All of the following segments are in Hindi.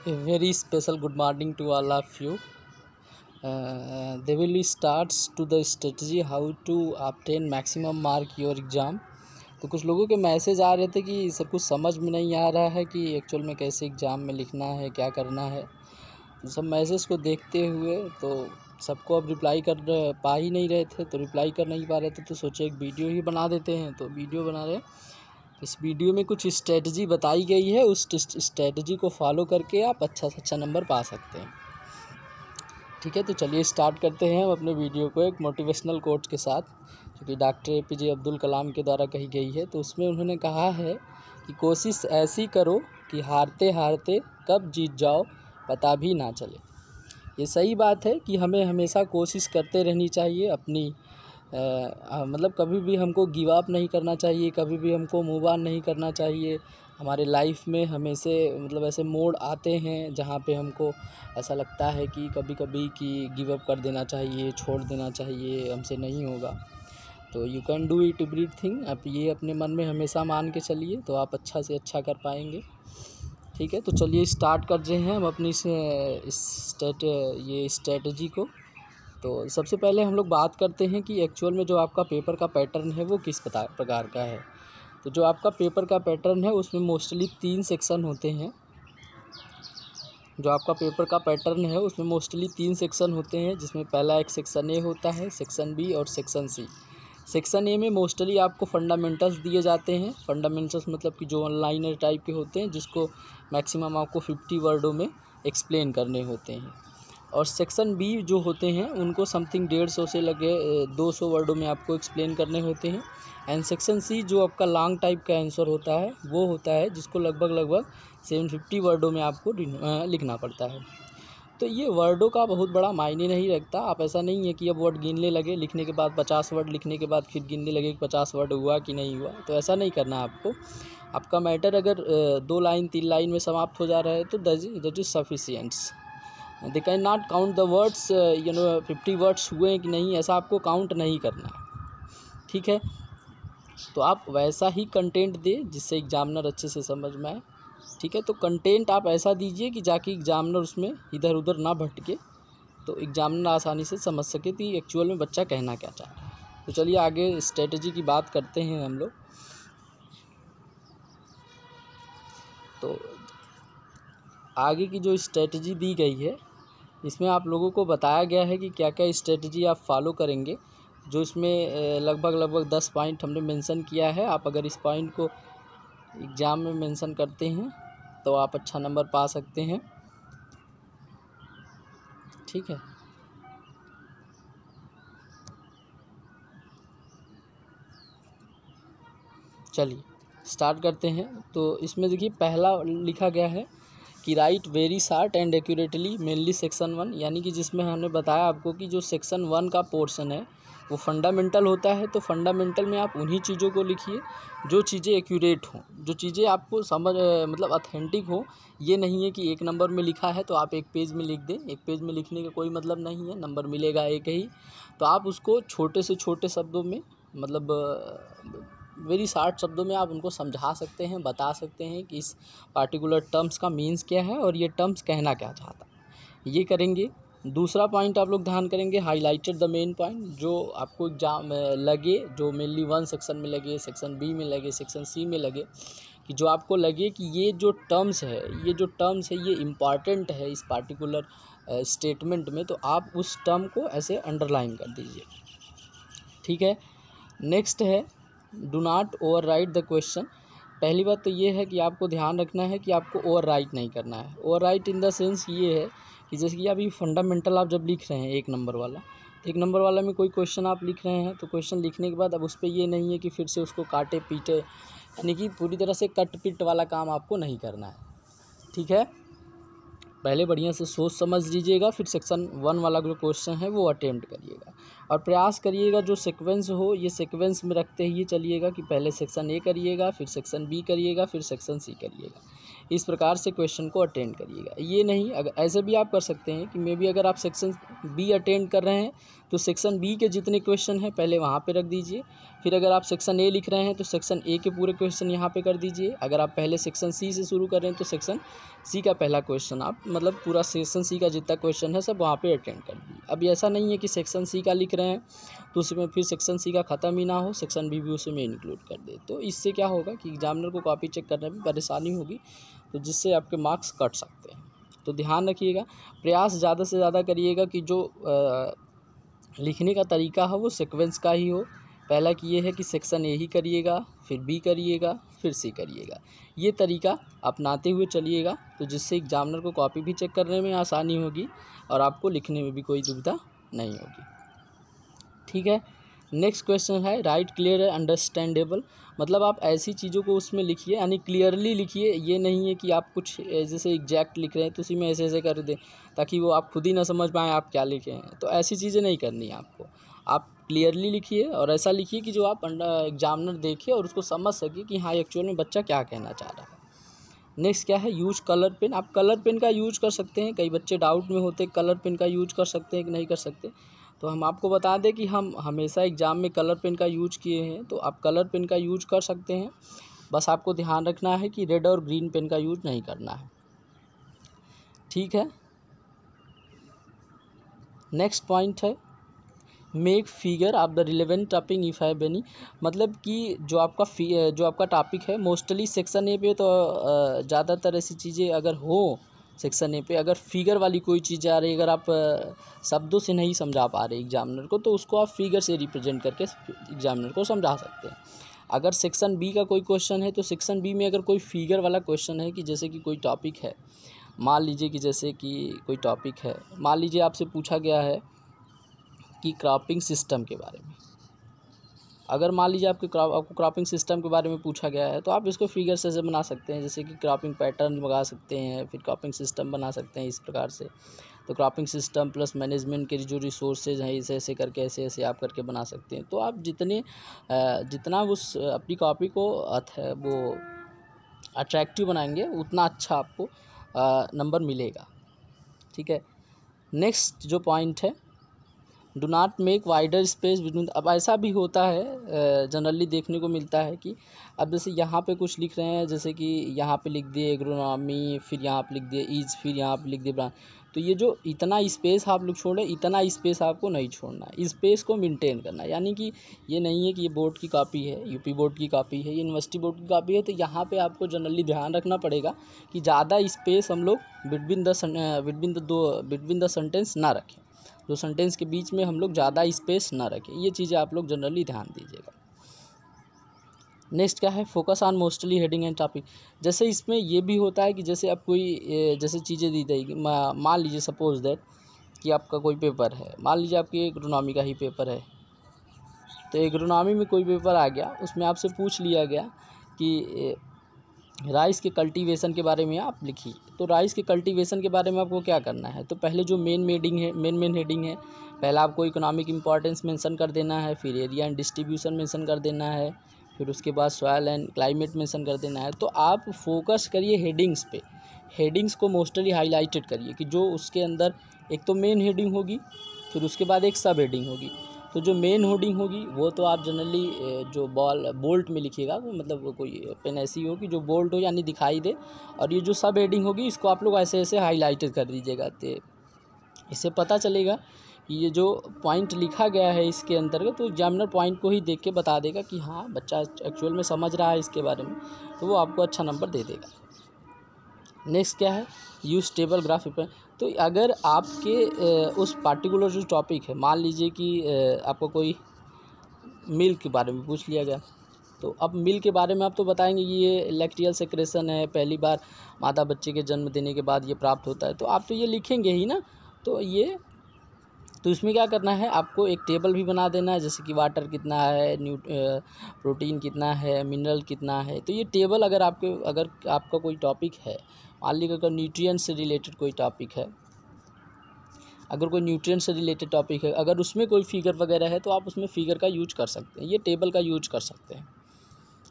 A very special good morning to all of you. They will start to the strategy how to obtain maximum mark your exam. तो कुछ लोगों के मैसेज आ रहे थे कि सब कुछ समझ में नहीं आ रहा है कि एक्चुअल में कैसे एग्ज़ाम में लिखना है, क्या करना है। तो सब मैसेज को देखते हुए तो सबको अब रिप्लाई कर पा ही नहीं रहे थे, तो रिप्लाई कर नहीं पा रहे थे, तो सोचे एक वीडियो ही बना देते हैं। तो वीडियो बना रहे हैं। इस वीडियो में कुछ स्ट्रेटजी बताई गई है, उस स्ट्रेटजी को फॉलो करके आप अच्छा से अच्छा नंबर पा सकते हैं। ठीक है, तो चलिए स्टार्ट करते हैं हम अपने वीडियो को एक मोटिवेशनल कोट के साथ, जो कि डॉक्टर APJ अब्दुल कलाम के द्वारा कही गई है। तो उसमें उन्होंने कहा है कि कोशिश ऐसी करो कि हारते हारते कब जीत जाओ पता भी ना चले। ये सही बात है कि हमें हमेशा कोशिश करते रहनी चाहिए अपनी मतलब कभी भी हमको गिव अप नहीं करना चाहिए, कभी भी हमको मूव ऑन नहीं करना चाहिए। हमारे लाइफ में हमेशा मतलब ऐसे मोड़ आते हैं जहाँ पे हमको ऐसा लगता है कि कभी कभी कि गिव अप कर देना चाहिए, छोड़ देना चाहिए, हमसे नहीं होगा। तो you can do it everything. आप ये अपने मन में हमेशा मान के चलिए, तो आप अच्छा से अच्छा कर पाएंगे। ठीक है, तो चलिए स्टार्ट करते हैं हम अपनी ये स्ट्रेटजी को। तो सबसे पहले हम लोग बात करते हैं कि एक्चुअल में जो आपका पेपर का पैटर्न है वो किस प्रकार का है। तो जो आपका पेपर का पैटर्न है उसमें मोस्टली 3 सेक्शन होते हैं। जो आपका पेपर का पैटर्न है उसमें मोस्टली 3 सेक्शन होते हैं, जिसमें पहला एक सेक्शन A होता है, सेक्शन B और सेक्शन C। सेक्शन A में मोस्टली आपको फंडामेंटल्स दिए जाते हैं। फंडामेंटल्स मतलब कि जो ऑनलाइनर टाइप के होते हैं, जिसको मैक्सिमम आपको 50 वर्डों में एक्सप्लेन करने होते हैं। और सेक्शन B जो होते हैं उनको समथिंग 150 से लगे 200 वर्डों में आपको एक्सप्लेन करने होते हैं। एंड सेक्शन C जो आपका लॉन्ग टाइप का आंसर होता है वो होता है जिसको लगभग 750 वर्डों में आपको लिखना पड़ता है। तो ये वर्डों का बहुत बड़ा मायने नहीं रखता। आप ऐसा नहीं है कि अब वर्ड गिनने लगे, लिखने के बाद 50 वर्ड लिखने के बाद फिर गिनने लगे कि 50 वर्ड हुआ कि नहीं हुआ। तो ऐसा नहीं करना आपको। आपका मैटर अगर 2 लाइन 3 लाइन में समाप्त हो जा रहा है तो that is sufficients. They can not count the words 50 words हुए हैं कि नहीं, ऐसा आपको काउंट नहीं करना है। ठीक है, तो आप वैसा ही कंटेंट दें जिससे एग्जामिनर अच्छे से समझ में आए। ठीक है, तो कंटेंट आप ऐसा दीजिए कि जाके एग्जामिनर उसमें इधर उधर ना भटके, तो एग्जामिनर आसानी से समझ सके कि एक्चुअल में बच्चा कहना क्या चाह रहा है। तो चलिए आगे स्ट्रेटजी की बात करते हैं हम लोग। तो आगे की जो स्ट्रेटजी दी गई है इसमें आप लोगों को बताया गया है कि क्या क्या स्ट्रेटजी आप फॉलो करेंगे। जो इसमें लगभग 10 पॉइंट हमने मेंशन किया है। आप अगर इस पॉइंट को एग्ज़ाम में मेंशन करते हैं तो आप अच्छा नंबर पा सकते हैं। ठीक है, चलिए स्टार्ट करते हैं। तो इसमें देखिए पहला लिखा गया है कि right very short and accurately mainly section 1, यानी कि जिसमें हमने बताया आपको कि जो सेक्शन 1 का पोर्शन है वो फंडामेंटल होता है। तो फंडामेंटल में आप उन्हीं चीज़ों को लिखिए जो चीज़ें एक्यूरेट हों, जो चीज़ें आपको समझ मतलब ऑथेंटिक हो। ये नहीं है कि 1 नंबर में लिखा है तो आप 1 पेज में लिख दें। 1 पेज में लिखने का कोई मतलब नहीं है, नंबर मिलेगा एक ही। तो आप उसको छोटे से छोटे शब्दों में मतलब वेरी शार्ट शब्दों में आप उनको समझा सकते हैं, बता सकते हैं कि इस पार्टिकुलर टर्म्स का मीन्स क्या है और ये टर्म्स कहना क्या चाहता है, ये करेंगे। दूसरा पॉइंट आप लोग ध्यान करेंगे, हाईलाइटेड द मेन पॉइंट, जो आपको एग्जाम लगे, जो मेनली 1 सेक्शन में लगे, सेक्शन B में लगे, सेक्शन C में लगे, कि जो आपको लगे कि ये जो टर्म्स है ये इम्पॉर्टेंट है इस पार्टिकुलर स्टेटमेंट में, तो आप उस टर्म को ऐसे अंडरलाइन कर दीजिए। ठीक है, नेक्स्ट है do not over right the question. पहली बात तो ये है कि आपको ध्यान रखना है कि आपको ओवर राइट नहीं करना है। Over right in the sense ये है कि जैसे कि अभी फंडामेंटल आप जब लिख रहे हैं 1 नंबर वाला, 1 नंबर वाला में कोई क्वेश्चन आप लिख रहे हैं, तो क्वेश्चन लिखने के बाद अब उस पर ये नहीं है कि फिर से उसको काटे पीटे, यानी कि पूरी तरह से कट पिट वाला काम आपको नहीं करना है। ठीक है, पहले बढ़िया से सोच समझ लीजिएगा, फिर सेक्शन 1 वाला जो क्वेश्चन है वो अटेम्प्ट करिएगा और प्रयास करिएगा जो सीक्वेंस हो ये सीक्वेंस में रखते ही चलिएगा कि पहले सेक्शन A करिएगा, फिर सेक्शन B करिएगा, फिर सेक्शन C करिएगा। इस प्रकार से क्वेश्चन को अटेंड करिएगा। ये नहीं, अगर ऐसे भी आप कर सकते हैं कि मे बी अगर आप सेक्शन B अटेंड कर रहे हैं तो सेक्शन बी के जितने क्वेश्चन हैं पहले वहाँ पे रख दीजिए। फिर अगर आप सेक्शन ए लिख रहे हैं तो सेक्शन ए के पूरे क्वेश्चन यहाँ पे कर दीजिए। अगर आप पहले सेक्शन सी से शुरू कर रहे हैं तो सेक्शन सी का पहला क्वेश्चन आप मतलब पूरा सेक्शन सी का जितना क्वेश्चन है सब वहाँ पे अटेंड कर दीजिए। अब ऐसा नहीं है कि सेक्शन सी का लिख रहे हैं तो उसमें फिर सेक्शन सी का ख़त्म ही ना हो, सेक्शन बी भी उसमें इंक्लूड कर दे। तो इससे क्या होगा कि एग्जामिनर को कॉपी चेक करने में परेशानी होगी, तो जिससे आपके मार्क्स कट सकते हैं। तो ध्यान रखिएगा, प्रयास ज़्यादा से ज़्यादा करिएगा कि जो लिखने का तरीका है वो सीक्वेंस का ही हो। पहला कि ये है कि सेक्शन ए ही करिएगा, फिर बी करिएगा, फिर सी करिएगा। ये तरीका अपनाते हुए चलिएगा, तो जिससे एग्जामिनर को कॉपी भी चेक करने में आसानी होगी और आपको लिखने में भी कोई दुविधा नहीं होगी। ठीक है, नेक्स्ट क्वेश्चन है राइट क्लियर है अंडरस्टैंडेबल। मतलब आप ऐसी चीज़ों को उसमें लिखिए, यानी क्लियरली लिखिए। ये नहीं है कि आप कुछ जैसे एग्जैक्ट लिख रहे हैं तो उसी में ऐसे ऐसे कर दें ताकि वो आप खुद ही ना समझ पाएँ आप क्या लिखे हैं। तो ऐसी चीज़ें नहीं करनी है आपको। आप क्लियरली लिखिए और ऐसा लिखिए कि जो आप एग्जामिनर देखे और उसको समझ सके कि हाँ एक्चुअल में बच्चा क्या कहना चाह रहा है। नेक्स्ट क्या है, यूज कलर पेन। आप कलर पेन का यूज कर सकते हैं। कई बच्चे डाउट में होते कलर पेन का यूज कर सकते हैं कि नहीं कर सकते, तो हम आपको बता दें कि हम हमेशा एग्ज़ाम में कलर पेन का यूज किए हैं, तो आप कलर पेन का यूज कर सकते हैं। बस आपको ध्यान रखना है कि रेड और ग्रीन पेन का यूज नहीं करना है। ठीक है, नेक्स्ट पॉइंट है make figure of the relevant topic if have any. मतलब कि जो आपका टॉपिक है मोस्टली सेक्शन ए पे तो ज़्यादातर ऐसी चीज़ें अगर हो सेक्शन ए पे, अगर फिगर वाली कोई चीज़ आ रही, अगर आप शब्दों से नहीं समझा पा रहे एग्जामिनर को, तो उसको आप फिगर से रिप्रेजेंट करके एग्जामिनर को समझा सकते हैं। अगर सेक्शन बी का कोई क्वेश्चन है तो सेक्शन बी में अगर कोई फिगर वाला क्वेश्चन है कि जैसे कि कोई टॉपिक है, मान लीजिए कि जैसे कि कोई टॉपिक है, मान लीजिए आपसे पूछा गया है कि क्रॉपिंग सिस्टम के बारे में। अगर मान लीजिए आपको क्रॉपिंग सिस्टम के बारे में पूछा गया है तो आप इसको फिगर से बना सकते हैं, जैसे कि क्रॉपिंग पैटर्न लगा सकते हैं, फिर क्रॉपिंग सिस्टम बना सकते हैं इस प्रकार से। तो क्रॉपिंग सिस्टम प्लस मैनेजमेंट के जो रिसोर्सेज हैं ऐसे ऐसे करके ऐसे आप करके बना सकते हैं। तो आप जितना उस अपनी कॉपी को वो अट्रैक्टिव बनाएंगे उतना अच्छा आपको नंबर मिलेगा। ठीक है, नेक्स्ट जो पॉइंट है do not make wider space between. अब ऐसा भी होता है जनरली देखने को मिलता है कि अब जैसे यहाँ पे कुछ लिख रहे हैं, जैसे कि यहाँ पे लिख दिए एग्रोनॉमी, फिर यहाँ पे लिख दिए ईज, फिर यहाँ पे लिख दिए ब्रांच। तो ये जो इतना स्पेस आप लोग छोड़ें, इतना स्पेस आपको नहीं छोड़ना है, स्पेस को मेंटेन करना है। यानी कि ये नहीं है कि ये बोर्ड की कॉपी है, यूपी बोर्ड की कॉपी है, यूनिवर्सिटी बोर्ड की कॉपी है, तो यहाँ पे आपको जनरली ध्यान रखना पड़ेगा कि ज़्यादा स्पेस हम लोग बिटवीन द सेंटेंस ना रखें, दो सेंटेंस के बीच में हम लोग ज़्यादा स्पेस ना रखें। ये चीज़ें आप लोग जनरली ध्यान दीजिएगा। नेक्स्ट क्या है focus on mostly heading and topic. जैसे इसमें ये भी होता है कि जैसे आप कोई जैसे चीज़ें दी जाएगी, मान लीजिए सपोज दैट कि आपका कोई पेपर है, मान लीजिए आपकी एग्रोनॉमी का ही पेपर है, तो एग्रोनॉमी में कोई पेपर आ गया, उसमें आपसे पूछ लिया गया कि राइस के कल्टीवेशन के बारे में आप लिखिए। तो राइस के कल्टीवेशन के बारे में आपको क्या करना है, तो पहले जो मेन हेडिंग है, पहला आपको इकोनॉमिक इंपॉर्टेंस मेंशन कर देना है, फिर एरिया एंड डिस्ट्रीब्यूशन मेंशन कर देना है, फिर उसके बाद सॉयल एंड क्लाइमेट मेंशन कर देना है। तो आप फोकस करिए हेडिंग्स पे, हेडिंग्स को मोस्टली हाईलाइटेड करिए कि जो उसके अंदर एक तो मेन हेडिंग होगी, फिर उसके बाद एक सब हेडिंग होगी। तो जो मेन हेडिंग होगी वो तो आप जनरली जो बोल्ट में लिखिएगा, मतलब कोई पेन ऐसी हो कि जो बोल्ट हो यानी दिखाई दे, और ये जो सब हेडिंग होगी इसको आप लोग ऐसे ऐसे हाईलाइटेड कर दीजिएगा। तो इससे पता चलेगा कि ये जो पॉइंट लिखा गया है इसके अंतर्गत, तो एग्जामिनर पॉइंट को ही देख के बता देगा कि हाँ बच्चा एक्चुअल में समझ रहा है इसके बारे में, तो वो आपको अच्छा नंबर दे देगा। नेक्स्ट क्या है यूज टेबल ग्राफ पर। तो अगर आपके उस पार्टिकुलर जो टॉपिक है, मान लीजिए कि आपको कोई मिल्क के बारे में पूछ लिया गया, तो अब मिल्क के बारे में आप तो बताएंगे कि ये लैक्टियल सेक्रेशन है, पहली बार माता बच्चे के जन्म देने के बाद ये प्राप्त होता है, तो आप तो ये लिखेंगे ही ना। तो इसमें क्या करना है, आपको एक टेबल भी बना देना है, जैसे कि वाटर कितना है, प्रोटीन कितना है, मिनरल कितना है। तो ये टेबल अगर आपका कोई टॉपिक है, मान लीजिए अगर न्यूट्रिएंट से रिलेटेड कोई टॉपिक है, अगर उसमें कोई फिगर वगैरह है तो आप उसमें फिगर का यूज कर सकते हैं, ये टेबल का यूज कर सकते हैं।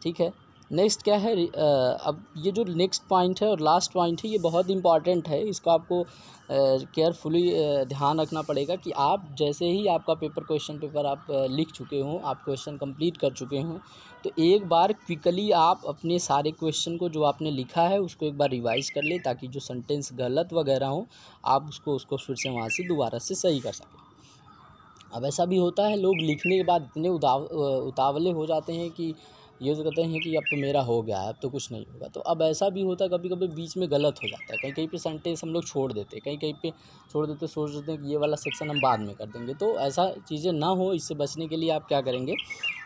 ठीक है, नेक्स्ट क्या है, अब ये जो नेक्स्ट पॉइंट है और लास्ट पॉइंट है, ये बहुत इंपॉर्टेंट है। इसको आपको केयरफुली ध्यान रखना पड़ेगा कि आप जैसे ही आपका क्वेश्चन पेपर आप लिख चुके हों, आप क्वेश्चन कंप्लीट कर चुके हों, तो एक बार क्विकली आप अपने सारे क्वेश्चन को जो आपने लिखा है उसको एक बार रिवाइज़ कर लें, ताकि जो सेंटेंस गलत वगैरह हो आप उसको फिर से वहाँ से दोबारा से सही कर सकें। अब ऐसा भी होता है, लोग लिखने के बाद इतने उतावले हो जाते हैं कि ये तो कहते हैं कि अब तो मेरा हो गया है, अब तो कुछ नहीं होगा। तो अब ऐसा भी होता है, कभी कभी बीच में गलत हो जाता है, कहीं कहीं पे सेंटेंस हम लोग छोड़ देते हैं, कहीं कहीं पे छोड़ देते, सोच देते हैं कि ये वाला सेक्शन हम बाद में कर देंगे। तो ऐसा चीज़ें ना हो, इससे बचने के लिए आप क्या करेंगे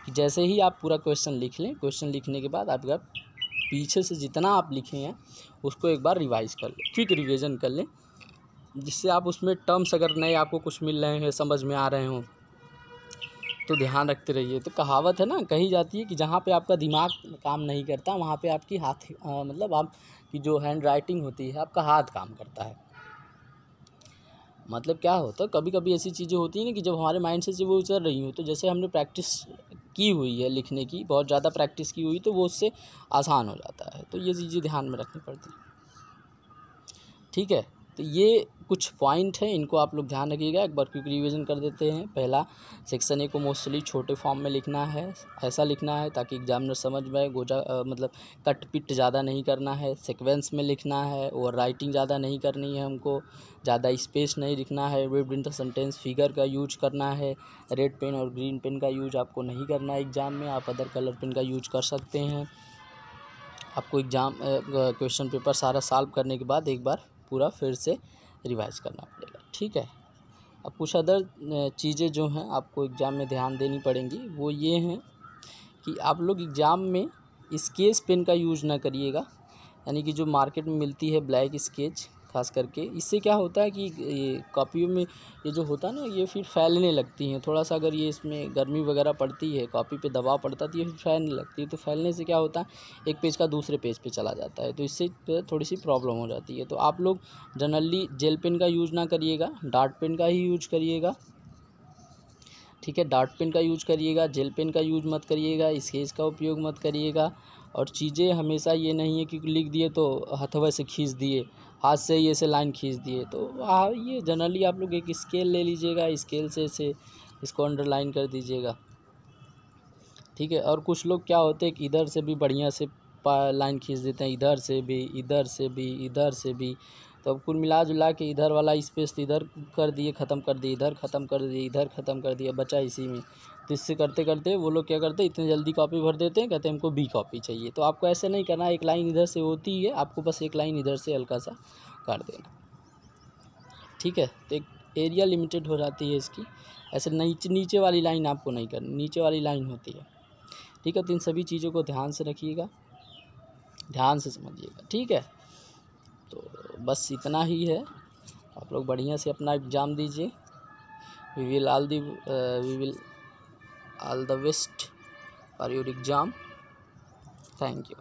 कि जैसे ही आप पूरा क्वेश्चन लिख लें, क्वेश्चन लिखने के बाद आप पीछे से जितना आप लिखे हैं उसको एक बार रिवाइज़ कर लें, क्विक रिविज़न कर लें, जिससे आप उसमें टर्म्स अगर नए आपको कुछ मिल रहे हैं, समझ में आ रहे हों, तो ध्यान रखते रहिए। तो कहावत है ना, कही जाती है कि जहाँ पे आपका दिमाग काम नहीं करता वहाँ पे आपकी मतलब आपकी जो हैंड राइटिंग होती है, आपका हाथ काम करता है। मतलब क्या होता है, कभी कभी ऐसी चीज़ें होती हैं ना कि जब हमारे माइंड से वो उतर रही हो, तो जैसे हमने प्रैक्टिस की हुई है लिखने की, बहुत ज़्यादा प्रैक्टिस की हुई, तो वो उससे आसान हो जाता है। तो ये चीज़ें ध्यान में रखनी पड़ती है। ठीक है, तो ये कुछ पॉइंट हैं, इनको आप लोग ध्यान रखिएगा। एक बार क्विक रिवीजन कर देते हैं। पहला, सेक्शन ए को मोस्टली छोटे फॉर्म में लिखना है, ऐसा लिखना है ताकि एग्जामिनर समझ में आए। मतलब कट पिट ज़्यादा नहीं करना है, सीक्वेंस में लिखना है, और राइटिंग ज़्यादा नहीं करनी है हमको, ज़्यादा स्पेस नहीं लिखना है। Webbed in the sentence figure का यूज करना है। रेड पेन और ग्रीन पेन का यूज आपको नहीं करना है एग्ज़ाम में, आप अदर कलर पेन का यूज कर सकते हैं। आपको एग्ज़ाम क्वेश्चन पेपर सारा सॉल्व करने के बाद एक बार पूरा फिर से रिवाइज करना पड़ेगा। ठीक है, अब कुछ अदर चीज़ें जो हैं आपको एग्ज़ाम में ध्यान देनी पड़ेंगी, वो ये हैं कि आप लोग एग्ज़ाम में स्केच पेन का यूज़ ना करिएगा, यानी कि जो मार्केट में मिलती है ब्लैक स्केच खास करके। इससे क्या होता है कि ये कॉपियों में ये जो होता है ना, ये फिर फैलने लगती हैं थोड़ा सा। अगर ये इसमें गर्मी वगैरह पड़ती है, कॉपी पे दबाव पड़ता है, तो ये फिर फैलने लगती है। तो फैलने से क्या होता है, एक पेज का दूसरे पेज पे चला जाता है, तो इससे थोड़ी सी प्रॉब्लम हो जाती है। तो आप लोग जनरली जेल पेन का यूज़ ना करिएगा, डार्ट पेन का ही यूज करिएगा। ठीक है, डार्ट पेन का यूज करिएगा, जेल पेन का यूज मत करिएगा, स्केच का उपयोग मत करिएगा। और चीज़ें हमेशा ये नहीं है कि लिख दिए तो हथवा से खींच दिए, हाथ से ही ऐसे लाइन खींच दिए। तो ये जनरली आप लोग एक स्केल ले लीजिएगा, स्केल से ऐसे इसको अंडरलाइन कर दीजिएगा। ठीक है, और कुछ लोग क्या होते हैं कि इधर से भी बढ़िया से लाइन खींच देते हैं, इधर से भी, इधर से भी, इधर से भी। तो अब कुल मिला जुला के इधर वाला स्पेस इधर कर दिए, ख़त्म कर दिए, इधर ख़त्म कर दिए, इधर ख़त्म कर दिया, बचा इसी में। तो इससे करते करते वो लोग क्या करते हैं, इतनी जल्दी कॉपी भर देते हैं, कहते हैं हमको बी कॉपी चाहिए। तो आपको ऐसे नहीं करना, एक लाइन इधर से होती है, आपको बस एक लाइन इधर से हल्का सा कर देना। ठीक है, तो एक एरिया लिमिटेड हो जाती है इसकी। ऐसे नीचे वाली लाइन आपको नहीं करनी, नीचे वाली लाइन होती है। ठीक है, तो इन सभी चीज़ों को ध्यान से रखिएगा, ध्यान से समझिएगा। ठीक है, तो बस इतना ही है। आप लोग बढ़िया से अपना एग्ज़ाम दीजिए। We will all the best for your exam. Thank you.